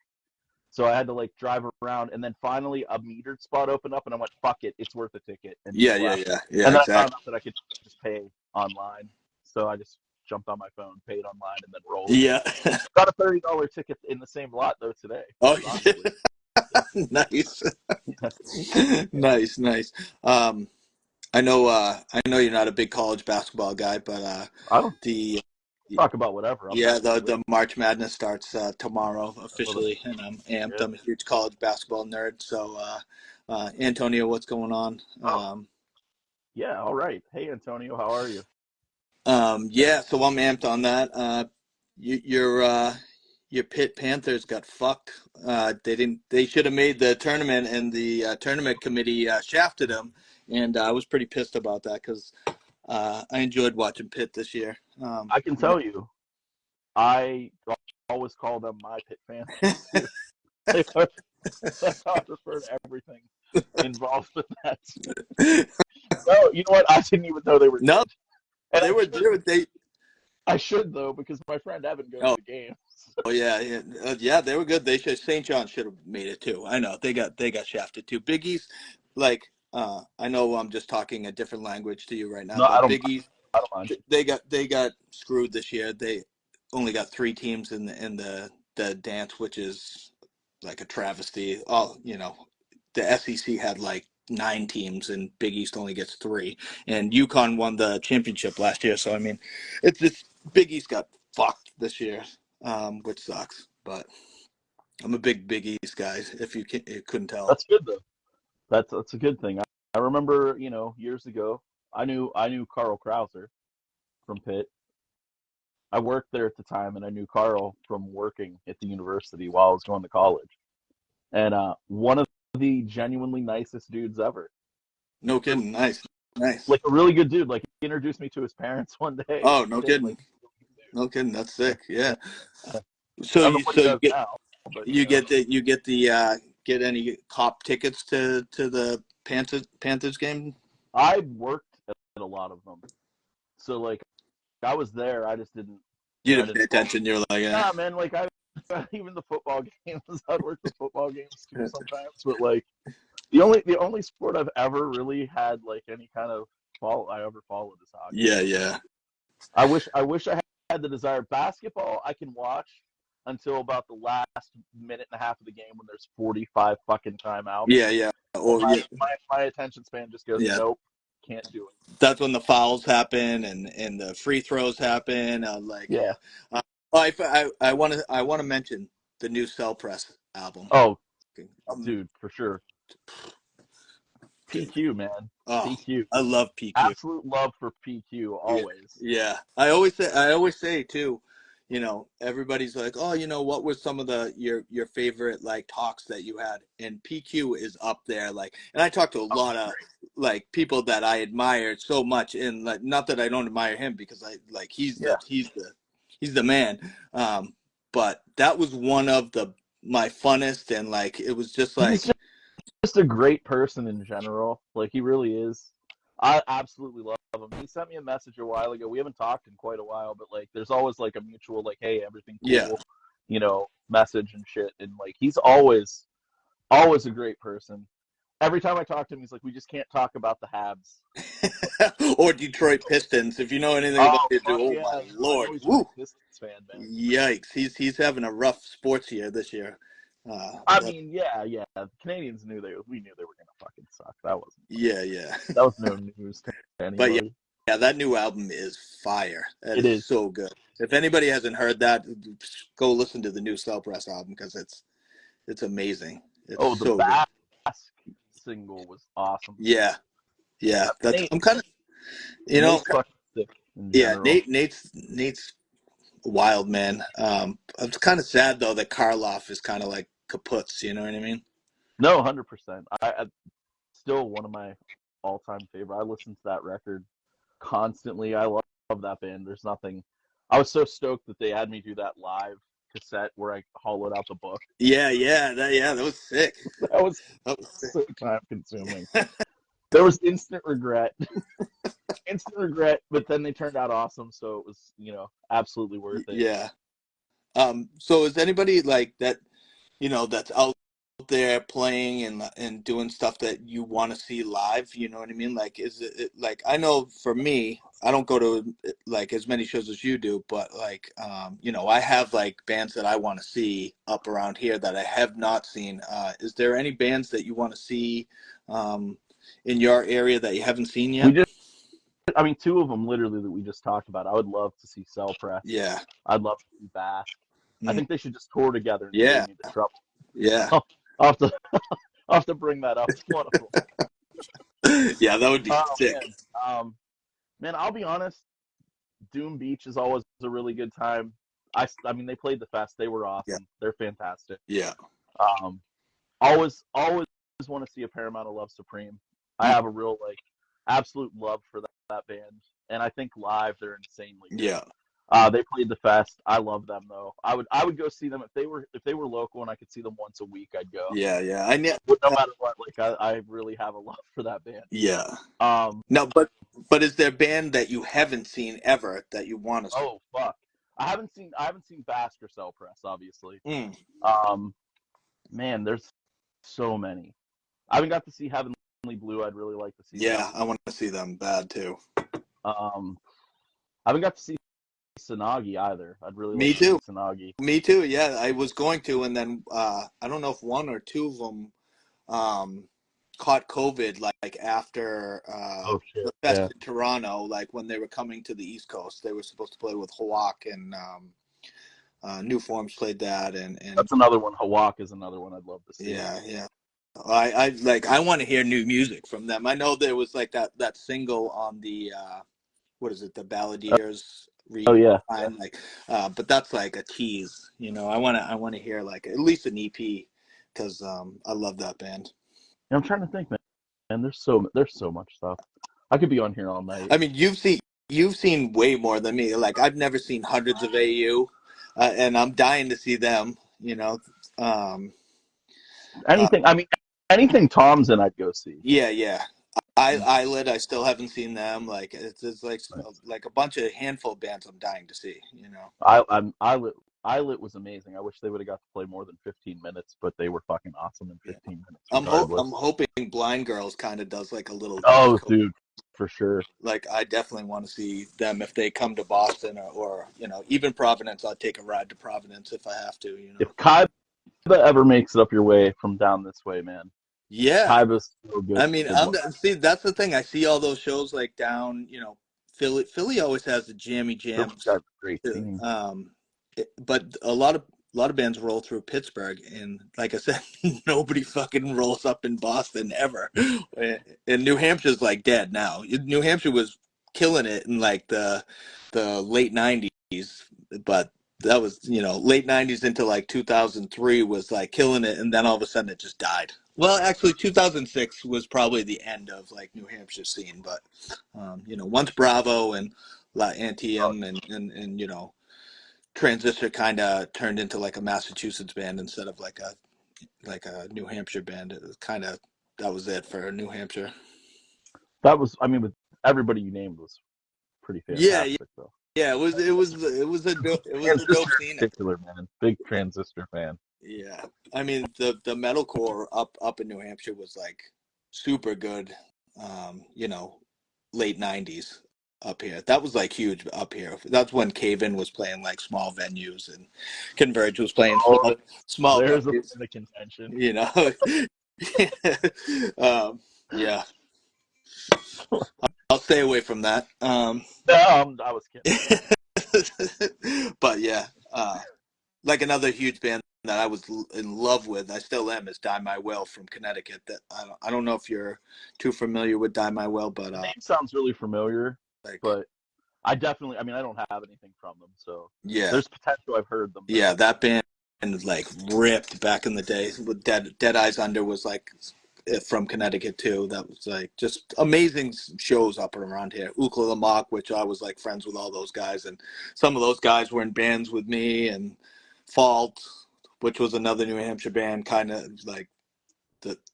So I had to like drive around, and then finally a metered spot opened up, and I went, "Fuck it, it's worth a ticket," and yeah, just yeah, left. yeah, yeah. And then I found Exactly. out that I could just pay online, so I just jumped on my phone, paid online, and then rolled. Yeah. Got a $30 ticket in the same lot though today, Oh, which is yeah. honestly Nice, nice, nice. Um, I know you're not a big college basketball guy, but I don't the talk about whatever. I'm yeah, happy the to. the March Madness starts tomorrow I love it. officially, and I'm amped. Yeah. I'm a huge college basketball nerd. So, Antonio, what's going on? Oh yeah. All right. Hey Antonio, how are you? Yeah, so I'm amped on that. You, your Pitt Panthers got fucked. They didn't. They should have made the tournament, and the tournament committee shafted them. And I was pretty pissed about that because I enjoyed watching Pitt this year. I can tell you, I always call them my Pit Panthers too. That's how I refer to everything involved with that. No, you know what? I didn't even know they were No, good. And they. I should though, because my friend Evan goes Oh, to games. oh yeah, yeah, yeah. They were good. They should. St. John should have made it too. I know they got shafted too. Big East, like I know I'm just talking a different language to you right now, No, I but don't. Big East, I don't mind. they got screwed this year. They only got three teams in the dance, which is like a travesty. The SEC had like nine teams, and Big East only gets three. And UConn won the championship last year, so I mean, it's just Big East got fucked this year, which sucks. But I'm a Big East guy. If you couldn't tell. That's good though. That's a good thing. I remember, years ago, I knew Carl Krauser from Pitt. I worked there at the time, and I knew Carl from working at the university while I was going to college. And one of the genuinely nicest dudes ever. No Really, kidding. Nice, nice. like a really good dude. Like he introduced me to his parents one day. Oh, no Like, kidding. No kidding. That's sick. Yeah. I So don't know you what he so you does get now, but you get the get any cop tickets to the Panthers game? I worked at a lot of them, so like I was there. I just didn't, You I didn't pay didn't follow. attention. You're like, Nah, man. Like I even the football games. I'd work the football games too sometimes, but like the only sport I've ever really had like any kind of follow I ever followed is hockey. yeah, yeah, I wish I had the desire. Basketball I can watch until about the last minute and a half of the game when there's 45 fucking timeouts. yeah, yeah. And Or my yeah, my, my attention span just goes, yeah. nope, can't do it. That's when the fouls happen and the free throws happen. Like, Yeah. yeah. I want to mention the new Cell Press album. Oh, Um, dude, for sure. good. PQ, man. Oh, PQ. I love PQ. Absolute love for PQ Yeah, always. yeah. I always say too, everybody's like, oh, what were some of your favorite like talks that you had? And PQ is up there. Like, and I talked to a Oh, lot of like people that I admired so much, and like, not that I don't admire him because I like yeah. he's the man. But that was one of my funnest, and like it was just He's like, just a great person in general. Like he really is. I absolutely love him. He sent me a message a while ago. We haven't talked in quite a while, but like there's always like a mutual like, hey, everything yeah. cool, message and shit. And like he's always a great person. Every time I talk to him, he's like, we just can't talk about the Habs. Or Detroit Pistons. If you know anything about Oh it, fuck oh yeah! my I lord, know he's a big woo! Pistons fan, man. Yikes, he's having a rough sports year this year. I That mean, yeah. The Canadians we knew they were gonna fucking suck. Yeah, yeah. That was no news to But yeah, anybody. yeah, that new album is fire. That It is is. so good. If anybody hasn't heard that, go listen to the new Cell Press album because it's amazing. It's Oh, the so good. Basque single was awesome. Yeah, yeah. That's Nate, I'm kind of Nate's fucking sick in yeah. general. Nate's a wild man. It's kind of sad though that Karloff is kind of like kaputs. You know what I mean? No, 100%. I still one of my all-time favorite. I listen to that record constantly. I love that band. There's nothing. I was so stoked that they had me do that live cassette where I hollowed out the book. Yeah, that was sick. That was That was so sick. time consuming. There was instant regret, but then they turned out awesome, so it was, absolutely worth it. Yeah. So is anybody like that, that's out there playing and doing stuff that you want to see live? You know what I mean? Like, is it like, I know for me, I don't go to like as many shows as you do, but like, I have like bands that I want to see up around here that I have not seen. Is there any bands that you want to see, in your area that you haven't seen We yet? just, I mean, two of them literally that we just talked about. I would love to see Cell Press. Yeah. I'd love to see Basque. I Mm. think they should just tour together and save Yeah. me the trouble. Yeah. I'll have to, I'll have to bring that up with one of them. Yeah, that would be Oh sick. man, man, I'll be honest. Doom Beach is always a really good time. I mean, they played the fest. They were Yeah. awesome. They're fantastic. Yeah. Um, always want to see a Paramount of Love Supreme. I Mm. have a real like absolute love for that band, and I think live they're insanely good. Yeah. They played the fest. I love them though. I would go see them if they were local and I could see them once a week. I'd go. Yeah, yeah. I know. But no matter what, like I really have a love for that band. Yeah. Um, No, but is there a band that you haven't seen ever that you want to see? oh fuck, I haven't seen Bask or Cell Press, obviously. Mm. Um, man, there's so many. I haven't got to see Heavenly Blue. I'd really like to see Yeah, them. I want to see them bad too. Um, I haven't got to see Sanagi either. I'd really Me like to see too. Sanagi. Me too. Yeah, I was going to, and then I don't know if one or two of them um, caught COVID like after Oh the shit, fest yeah. in Toronto, like when they were coming to the East Coast. They were supposed to play with Hawk, and New Forms played that, and That's another one. Hawak is another one I'd love to see. yeah, yeah. I want to hear new music from them. I know there was like that single on the what is it, the Balladeers Oh yeah, yeah. like, but that's like a tease. I want to hear like at least an EP because I love that band. And I'm trying to think, man. And there's so much stuff. I could be on here all night. I mean, you've seen way more than me. Like I've never seen hundreds of AU, and I'm dying to see them. Um, Uh, Anything. I mean, anything Tom's in, I'd go see. yeah, yeah. Eyelid, I still haven't seen them. Like it's like a bunch of handful of bands I'm dying to see. You know. Islet was amazing. I wish they would have got to play more than 15 minutes, but they were fucking awesome in Yeah. 15 minutes, I'm regardless. hoping Blind Girls kind of does like a little East Oh, Coast. dude, for sure. Like I definitely want to see them if they come to Boston or you know even Providence. I'll take a ride to Providence if I have to. You know. If Kaiba ever makes it up your way from down this way, man, Yeah, Kaiba's so good I mean, live. see that's the thing. I see all those shows like down, you know, Philly. Philly always has the jammy Philly's jams. got a great Too. team. But a lot of bands roll through Pittsburgh, and like I said, nobody fucking rolls up in Boston ever. And New Hampshire's like dead now. New Hampshire was killing it in like the late '90s, but that was you know late '90s into like 2003 was like killing it, and then all of a sudden it just died. Well, actually, 2006 was probably the end of like New Hampshire scene, but you know once Bravo and La Oh, Antiem and you know Transistor kind of turned into like a Massachusetts band instead of like a New Hampshire band. It was kind of that was it for New Hampshire. that was, I mean, with everybody you named was pretty Yeah, fantastic, though. yeah. It was a dope Transistor in scene. particular, man. Big Transistor fan. Yeah, I mean the metalcore up in New Hampshire was like super good. You know, late '90s up here. That was like huge up here. That's when Cave In was playing like small venues and Converge was playing Oh, small there's a venues. point of contention. You know, yeah. I'll stay away from that. No, I was kidding. But yeah, like another huge band that I was in love with, I still am, is Die My Will from Connecticut. That I don't know if you're too familiar with Die My Will, but The name sounds really familiar, like but I definitely, I mean, I don't have anything from them, so yeah, there's potential I've heard them, yeah, though. that band like ripped back in the day. With Dead Eyes Under was like from Connecticut too. That was like just amazing shows up and around here. Ukla Lamach, which I was like friends with all those guys, and some of those guys were in bands with me, and Fault, which was another New Hampshire band, kind of like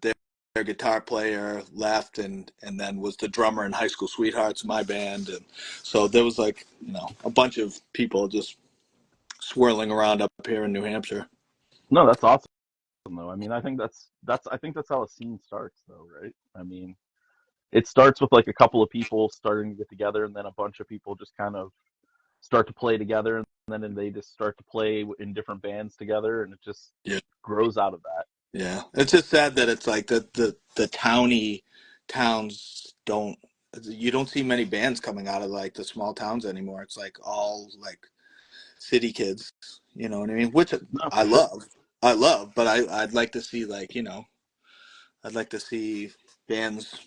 their guitar player left and then was the drummer in High School Sweethearts, my band, and so there was like you know a bunch of people just swirling around up here in New Hampshire. No, that's awesome, though. I mean, I think I think that's how a scene starts, though, right? I mean, it starts with like a couple of people starting to get together, and then a bunch of people just kind of start to play together, and then they just start to play in different bands together, and it just Yeah, grows out of that. yeah. It's just sad that it's like the towny towns don't you don't see many bands coming out of like the small towns anymore. It's like all like city kids, you know what I mean? Which No, I for sure. love. I love, but I'd like to see like, you know, I'd like to see bands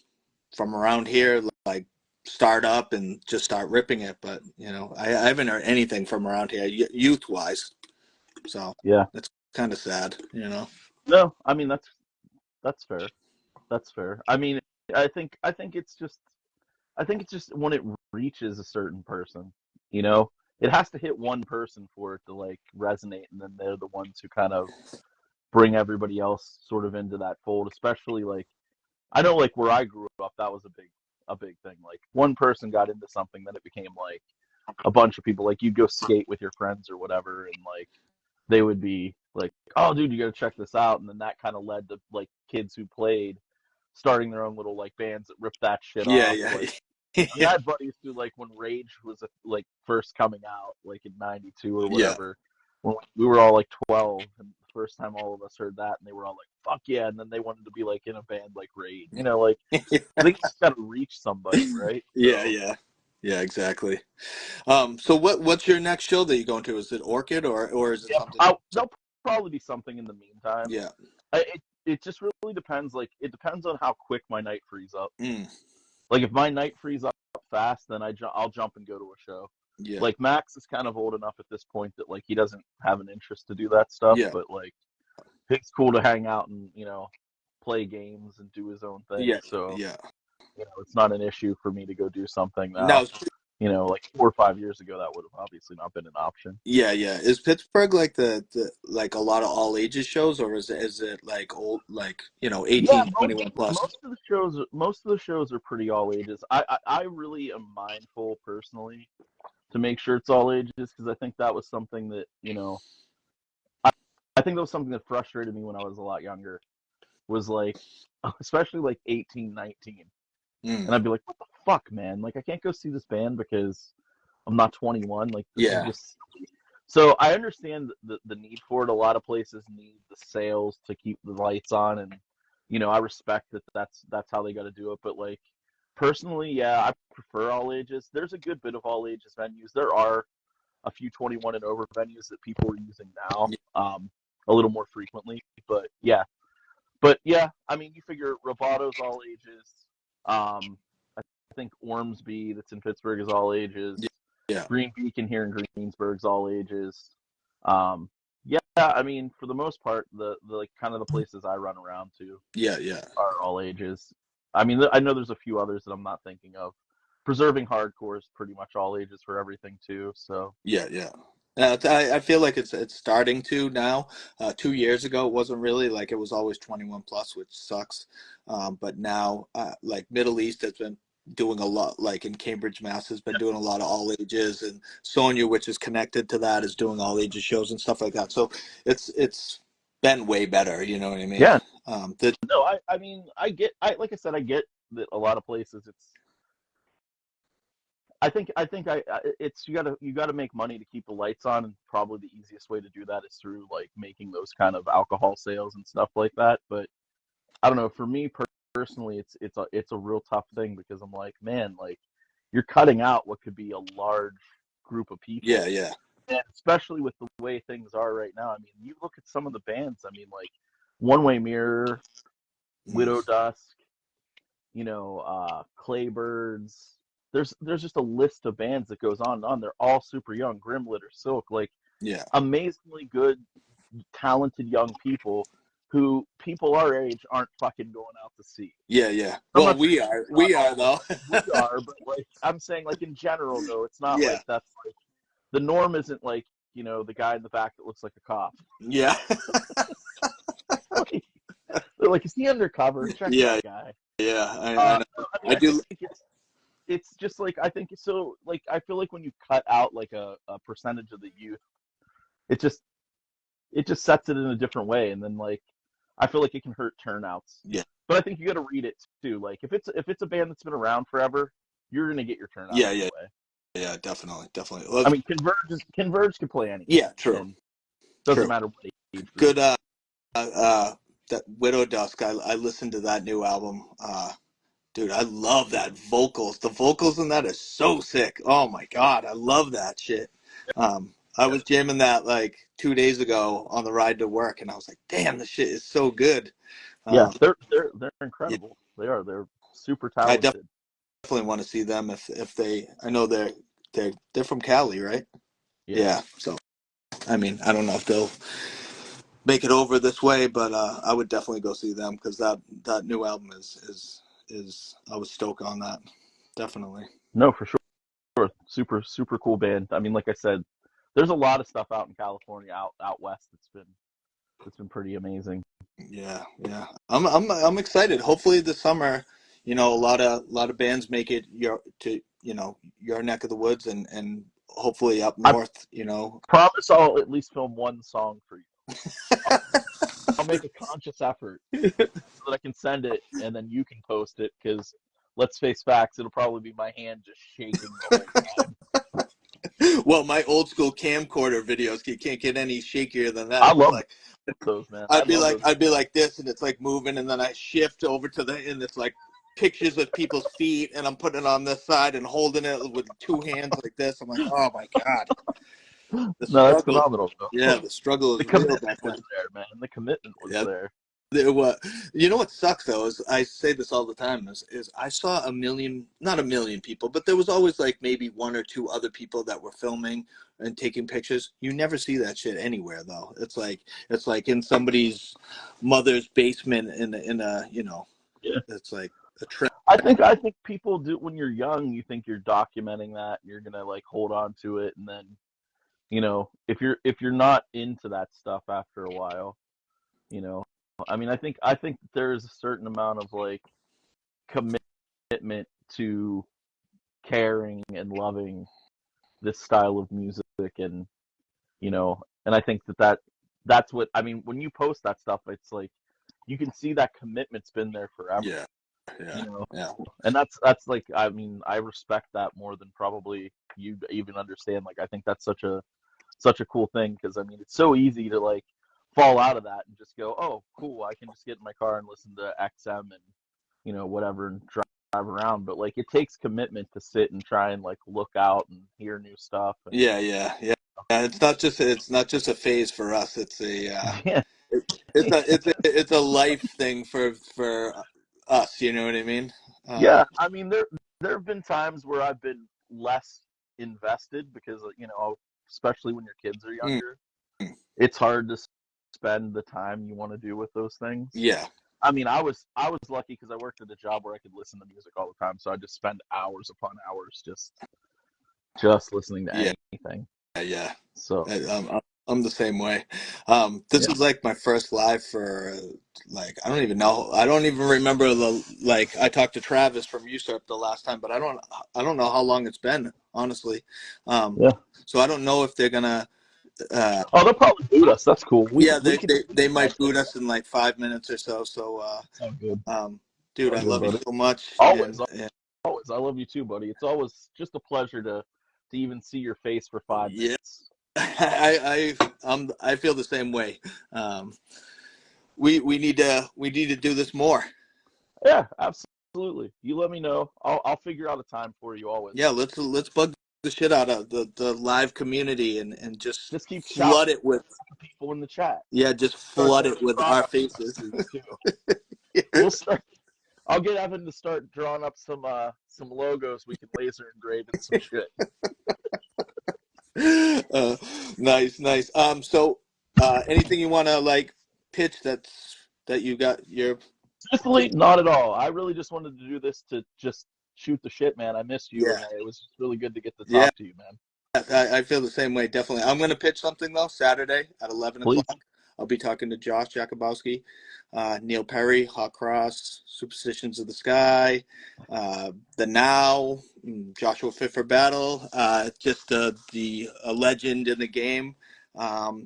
from around here like start up and just start ripping it, but you know, I haven't heard anything from around here youth wise. So Yeah. it's kind of sad, you know. No, I mean that's fair. That's fair. I mean, I think it's just I think it's just when it reaches a certain person, you know, it has to hit one person for it to like resonate, and then they're the ones who kind of bring everybody else sort of into that fold. Especially like I know like where I grew up, that was a big thing. Like one person got into something, then it became like a bunch of people. Like you'd go skate with your friends or whatever, and like they would be like, "Oh, dude, you got to check this out," and then that kind of led to like kids who played starting their own little like bands that ripped that shit Yeah, off. yeah. Like, I mean, Yeah. I had buddies who like when Rage was like first coming out, like in '92 or Yeah. whatever, when we were all like 12, and the first time all of us heard that, and they were all like, "Fuck yeah!" And then they wanted to be like in a band like Rage, you know, like I think it's got to reach somebody, right? Yeah, So yeah. Yeah, exactly. So what's your next show that you're going to? Is it Orchid or is it yeah, something else? there'll probably be something in the meantime. Yeah. It just really depends. Like it depends on how quick my night frees up. Mm, Like if my night frees up fast, then I'll jump and go to a show. yeah. Like Max is kind of old enough at this point that like he doesn't have an interest to do that stuff, Yeah. but like it's cool to hang out and play games and do his own thing. Yeah. So Yeah. it's not an issue for me to go do something now. Now, You know, like 4 or 5 years ago, that would have obviously not been an option. Yeah, yeah. Is Pittsburgh like the like a lot of all ages shows, or is it like old, like, Yeah, 18, 21 plus? most of the shows are pretty all ages. I really am mindful personally to make sure it's all ages because I think that was something that I think that was something that frustrated me when I was a lot younger. Was like, especially like 18, 19, Mm, and I'd be like, what the fuck, man? Like I can't go see this band because I'm not 21. Like this is yeah, just so I understand the need for it. A lot of places need the sales to keep the lights on, and I respect that. That's how they got to do it. But like personally, yeah, I prefer all ages. There's a good bit of all ages venues. There are a few 21 and over venues that people are using now, a little more frequently. But yeah, I mean, you figure Rovato's all ages. I think Ormsby, that's in Pittsburgh, is all ages. yeah, yeah, Green Beacon here in Greensburg's all ages. Um, yeah, I mean, for the most part, the like kind of the places I run around to yeah, yeah. are all ages. I mean, I know there's a few others that I'm not thinking of. Preserving Hardcore is pretty much all ages for everything too. So Yeah, yeah. I feel like it's starting to now. 2 years ago, it wasn't really like it was always 21 plus, which sucks. But now, like Middle East has been doing a lot, like in Cambridge, Mass, has been doing a lot of all ages, and Sonia, which is connected to that, is doing all ages shows and stuff like that. So it's been way better. You know what I mean? yeah, The no, I mean, I like I said, I get that a lot of places it's. It's you gotta make money to keep the lights on, and probably the easiest way to do that is through like making those kind of alcohol sales and stuff like that. But I don't know. For me personally, it's a real tough thing because I'm like, man, like you're cutting out what could be a large group of yeah, people, yeah, and especially with the way things are right now. I mean, you look at some of the bands. I mean, like One Way Mirror, mm, Widow Dusk, Claybirds. There's just a list of bands that goes on and on. They're all super young. Grimlet or Silk, like yeah, amazingly good, talented young people who people our age aren't fucking going out to see. yeah, yeah. I'm Well, not saying not we are all of though. them. We are, but like I'm saying, like in general, though, it's not Yeah, like that's like the norm. Isn't like the guy in the back that looks like a cop. yeah, Like, they're like, is he undercover? Check yeah, that guy. yeah. I know. I mean, I I do. think it's just like I think so. Like I feel like when you cut out like a percentage of the youth, it just it just sets it in a different way, and then like I feel like it can hurt turnouts. Yeah, But I think you got to read it too. Like if it's a band that's been around forever, you're gonna get your turnout yeah, yeah, anyway. yeah. Definitely, definitely. Well, I mean, Converge can play yeah, anything, true, and doesn't true. matter what age group. Good. That Widow Dusk. I listened to that new album. Dude, I love that vocals. The vocals in that is so sick. Oh my god, I love that shit. I was jamming that like 2 days ago on the ride to work, and I was like, damn, this shit is so good. Yeah, Um, they're yeah, incredible. They're super I talented. definitely want to see them if they. I know they're from Cali, right? Yeah. Yeah. So I mean, I don't know if they'll make it over this way, but I would definitely go see them because that new album is I was stoked on that. Definitely. No, for sure. Super super cool band. I mean, like I said, there's a lot of stuff out in California, out west that's been pretty amazing. Yeah, yeah. I'm excited. Hopefully this summer, a lot of bands make it your neck of the woods and hopefully up I north. promise I'll at least film one song for you. I'll make a conscious effort so that I can send it and then you can post it because let's face facts, it'll probably be my hand just shaking the whole time. Well, my old school camcorder videos you can't get any shakier than that. I It'd be love like those, man. I I'd be love like those. I'd be like this, and it's like moving, and then I shift over and it's like pictures of people's feet, and I'm putting it on this side and holding it with two hands like this. I'm like, oh my god, the No, that's struggle. phenomenal, Yeah, though. the struggle The is real commitment back was then. there, man. The commitment was Yeah, there. what what sucks though is I say this all the time is I saw a million, not a million people, but there was always like maybe one or two other people that were filming and taking pictures. You never see that shit anywhere though. It's like in somebody's mother's basement in a Yeah. it's like a trend. I think people do when you're young. You think you're documenting that, and you're gonna like hold on to it, and then if you're not into that stuff after a while, you know, I mean, I think there's a certain amount of like commitment to caring and loving this style of music, and and I think that's what I mean when you post that stuff. It's like you can see that commitment's been there forever, Yeah, you yeah, know. yeah, And that's like I mean I respect that more than probably you even understand. Like I think that's such a cool thing because I mean it's so easy to like fall out of that and just go, oh cool, I can just get in my car and listen to XM and whatever and drive around. But like it takes commitment to sit and try and like look out and hear new stuff and yeah, yeah, yeah. Yeah, it's not just a phase for us. It's a yeah. it's a life thing for us. You know what I mean? Yeah, I mean there have been times where I've been less invested because especially when your kids are mm, younger, it's hard to spend the time you want to do with those things. yeah, I mean, I was lucky because I worked at a job where I could listen to music all the time, so I just spend hours upon hours just listening to yeah, anything. yeah. So I'm the same way. This yeah, is like my first live for like I don't even know. I don't even remember the like. I talked to Travis from USERP the last time, but I don't know how long it's been honestly. Um, yeah. so I don't know if they're gonna. Oh, they'll probably boot us. That's cool. We Yeah, can we can we they can might write boot those us down. in like 5 minutes or so. So, Sound good. dude, Sound I good, love you buddy. so much, Always, and always. I love you too, buddy. It's always just a pleasure to even see your face for five yeah, minutes. I feel the same way. Um, we need to do this more. Yeah, absolutely. You let me know. I'll figure out a time for you Yeah, always. let's bug the shit out of the live community and just Just keep shouting flood it with at people in the chat. yeah, just Start flood throwing it with our props and faces. stickers too. We'll start. I'll get Evan to start drawing up some logos we can laser engrave and some shit. uh, nice, nice. So, anything you want to like pitch that you got your Truthfully, not at all. I really just wanted to do this to just shoot the shit, man. I missed you, yeah, and it was really good to get to yeah. talk to you, man. I feel the same way, definitely. I'm going to pitch something though Saturday at 11 Please. o'clock. I'll be talking to Josh Jakubowski, Neil Perry, Hot Cross, Superstitions of the Sky, The Now, Joshua Fit for Battle, just the a legend in the game.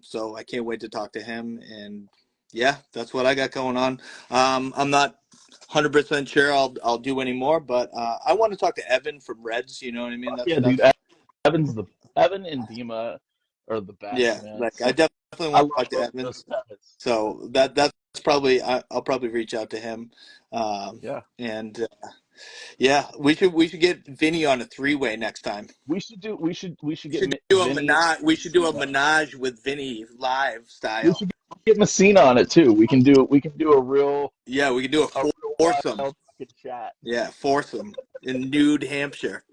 So I can't wait to talk to him. And yeah, that's what I got going on. I'm not 100% sure I'll do any more, but I want to talk to Evan from Reds. You know what I mean? Yeah, dude. That's Evan and Dima are the best, Yeah, man. like I So definitely I want to love talk to both of those Evans. guys. So that's probably I'll probably reach out to him. Yeah, And yeah, we should get Vinny on a three-way next time. we should We get should do a Vinny menage. and We should do a Messina. menage with Vinny live We style. should get Messina on it too. We can do Yeah, we could do a a real foursome. wild fucking chat. Yeah, foursome in Nude Hampshire.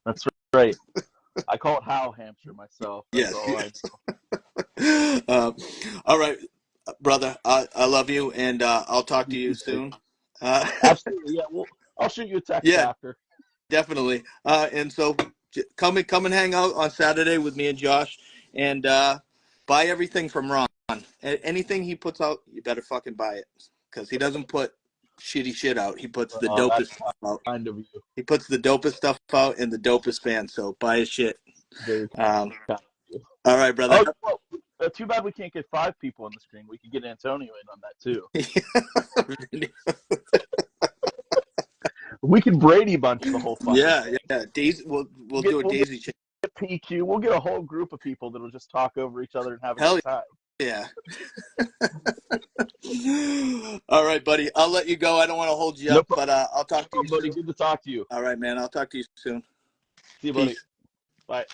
That's right. I call it Hal Hampshire myself. That's Yes. all I know. um, all right, brother. I love you, and I'll talk to You you too, buddy. soon. Uh, Absolutely. Yeah. Well, I'll shoot you a text yeah, after. definitely. And so come and hang out on Saturday with me and Josh and buy everything from Ron. Anything he puts out, you better fucking buy it because he doesn't put shitty shit out. He puts the Oh, dopest that's stuff out. kind of you. He puts the dopest stuff out and the dopest band. So buy his shit. Very Um, kind of you. all right, brother. Oh, well, too bad we can't get 5 people on the screen. We could get Antonio in on that too. We could Brady bunch the whole fucking Yeah, thing. yeah. Daisy, we'll Get do a we'll get daisy chain. PQ. We'll get a whole group of people that'll just talk over each other and have a Hell good time. yeah. All right, buddy. I'll let you go. I don't want to hold you No up, problem, but I'll talk to you buddy. soon. Good to talk to you. All right, man. I'll talk to you soon. See you, buddy. Peace. Bye.